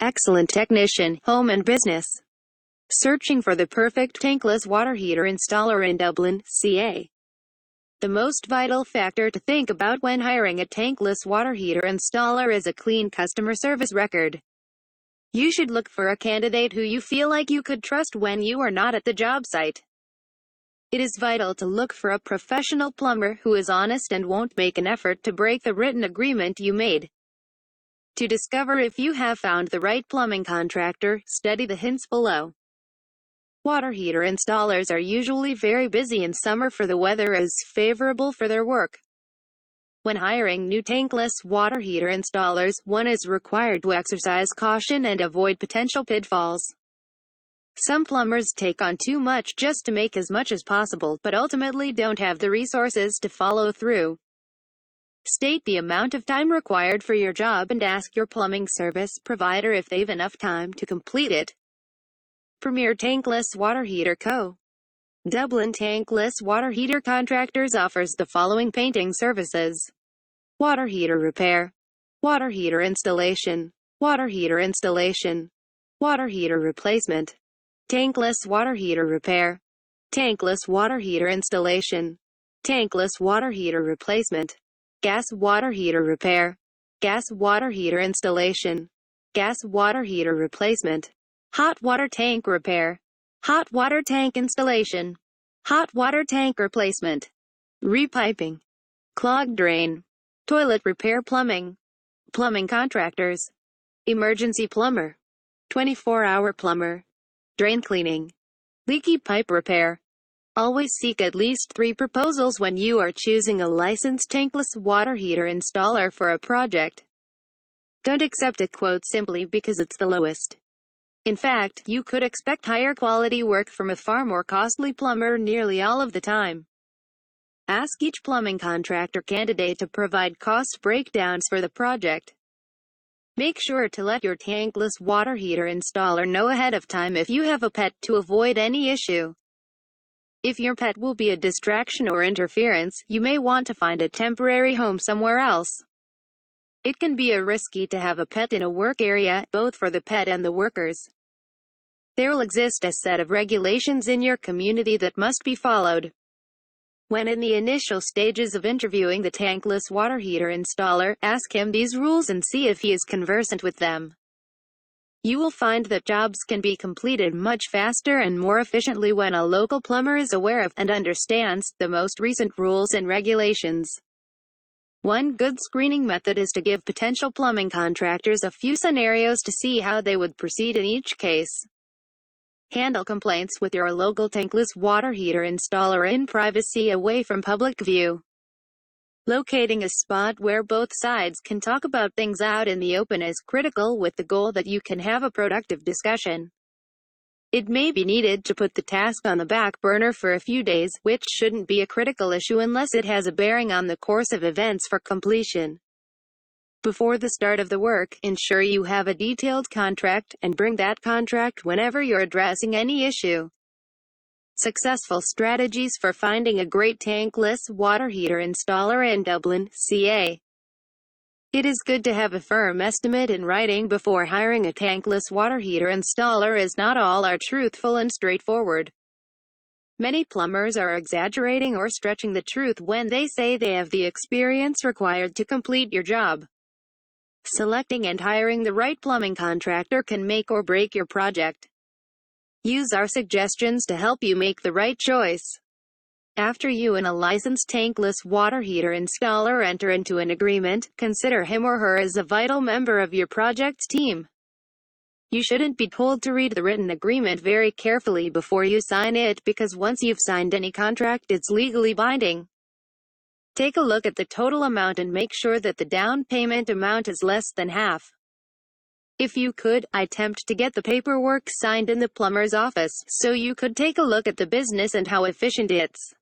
excellent technician, home and business. Searching for the perfect tankless water heater installer in Dublin, CA. The most vital factor to think about when hiring a tankless water heater installer is a clean customer service record. You should look for a candidate who you feel like you could trust when you are not at the job site. It is vital to look for a professional plumber who is honest and won't make an effort to break the written agreement you made. To discover if you have found the right plumbing contractor, study the hints below. Water heater installers are usually very busy in summer, for the weather is favorable for their work. When hiring new tankless water heater installers, one is required to exercise caution and avoid potential pitfalls. Some plumbers take on too much just to make as much as possible, but ultimately don't have the resources to follow through. State the amount of time required for your job and ask your plumbing service provider if they've enough time to complete it. Premier Tankless Water Heater Co. Dublin Tankless Water Heater Contractors offers the following painting services: water heater repair, water heater installation, water heater installation, water heater replacement, tankless water heater repair, tankless water heater installation, tankless water heater replacement, gas water heater repair, gas water heater installation, gas water heater replacement, hot water tank repair, hot water tank installation, hot water tank replacement, repiping, clogged drain, toilet repair, plumbing, plumbing contractors, emergency plumber, 24-hour plumber, drain cleaning, leaky pipe repair. Always seek at least 3 proposals when you are choosing a licensed tankless water heater installer for a project. Don't accept a quote simply because it's the lowest. In fact, you could expect higher quality work from a far more costly plumber nearly all of the time. Ask each plumbing contractor candidate to provide cost breakdowns for the project. Make sure to let your tankless water heater installer know ahead of time if you have a pet, to avoid any issue. If your pet will be a distraction or interference, you may want to find a temporary home somewhere else. It can be risky to have a pet in a work area, both for the pet and the workers. There will exist a set of regulations in your community that must be followed. When in the initial stages of interviewing the tankless water heater installer, ask him these rules and see if he is conversant with them. You will find that jobs can be completed much faster and more efficiently when a local plumber is aware of, and understands, the most recent rules and regulations. One good screening method is to give potential plumbing contractors a few scenarios to see how they would proceed in each case. Handle complaints with your local tankless water heater installer in privacy, away from public view. Locating a spot where both sides can talk about things out in the open is critical, with the goal that you can have a productive discussion. It may be needed to put the task on the back burner for a few days, which shouldn't be a critical issue unless it has a bearing on the course of events for completion. Before the start of the work, ensure you have a detailed contract, and bring that contract whenever you're addressing any issue. Successful strategies for finding a great tankless water heater installer in Dublin, CA. It is good to have a firm estimate in writing before hiring a tankless water heater installer, as not all are truthful and straightforward. Many plumbers are exaggerating or stretching the truth when they say they have the experience required to complete your job. Selecting and hiring the right plumbing contractor can make or break your project. Use our suggestions to help you make the right choice. After you and a licensed tankless water heater installer enter into an agreement, consider him or her as a vital member of your project's team. You shouldn't be told to read the written agreement very carefully before you sign it, because once you've signed any contract, it's legally binding. Take a look at the total amount and make sure that the down payment amount is less than half. If you could, attempt to get the paperwork signed in the plumber's office, so you could take a look at the business and how efficient it's.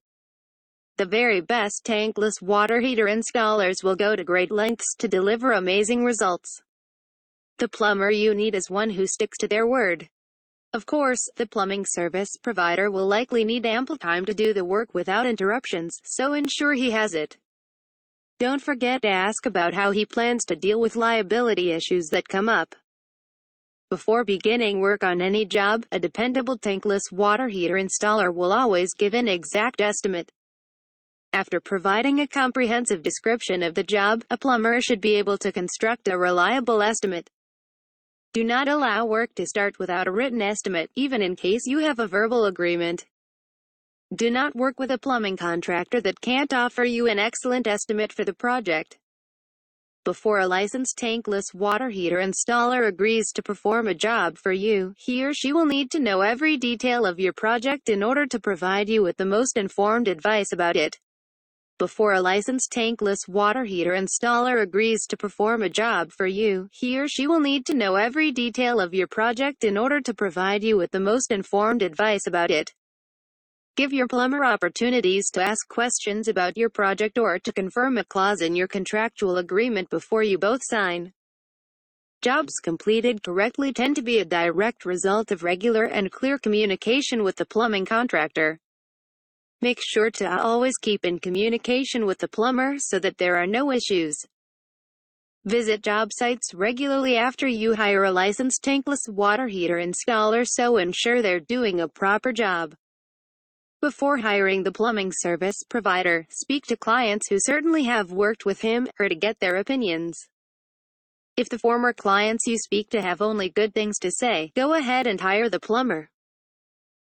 The very best tankless water heater installers will go to great lengths to deliver amazing results. The plumber you need is one who sticks to their word. Of course, the plumbing service provider will likely need ample time to do the work without interruptions, so ensure he has it. Don't forget to ask about how he plans to deal with liability issues that come up. Before beginning work on any job, a dependable tankless water heater installer will always give an exact estimate. After providing a comprehensive description of the job, a plumber should be able to construct a reliable estimate. Do not allow work to start without a written estimate, even in case you have a verbal agreement. Do not work with a plumbing contractor that can't offer you an excellent estimate for the project. Before a licensed tankless water heater installer agrees to perform a job for you, he or she will need to know every detail of your project in order to provide you with the most informed advice about it. Before a licensed tankless water heater installer agrees to perform a job for you, he or she will need to know every detail of your project in order to provide you with the most informed advice about it. Give your plumber opportunities to ask questions about your project or to confirm a clause in your contractual agreement before you both sign. Jobs completed correctly tend to be a direct result of regular and clear communication with the plumbing contractor. Make sure to always keep in communication with the plumber so that there are no issues. Visit job sites regularly after you hire a licensed tankless water heater installer so ensure they're doing a proper job. Before hiring the plumbing service provider, speak to clients who certainly have worked with him or her to get their opinions. If the former clients you speak to have only good things to say, go ahead and hire the plumber.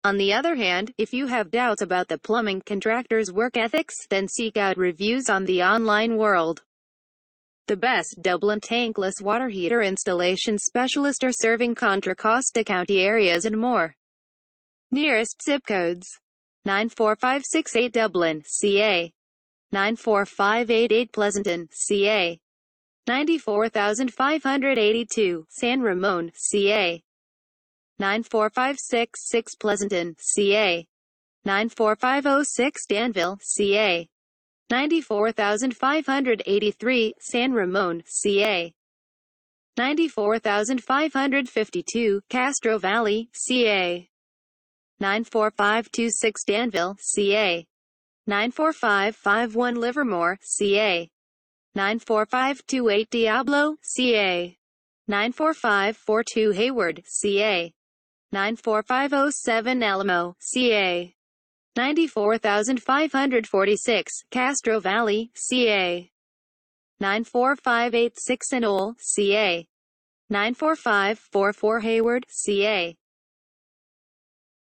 On the other hand, if you have doubts about the plumbing contractor's work ethics, then seek out reviews on the online world. The best Dublin tankless water heater installation specialists are serving Contra Costa County areas and more. Nearest zip codes: 94568 Dublin, CA. 94588 Pleasanton, CA. 94582 San Ramon, CA. 94566 Pleasanton, CA. 94506 Danville, CA. 94583 San Ramon, CA. 94552 Castro Valley, CA. 94526 Danville, CA. 94551 Livermore, CA. 94528 Diablo, CA. 94542 Hayward, CA. 94507 Alamo, CA. 94546 Castro Valley, CA. 94586 Enola, CA. 94544 Hayward, CA.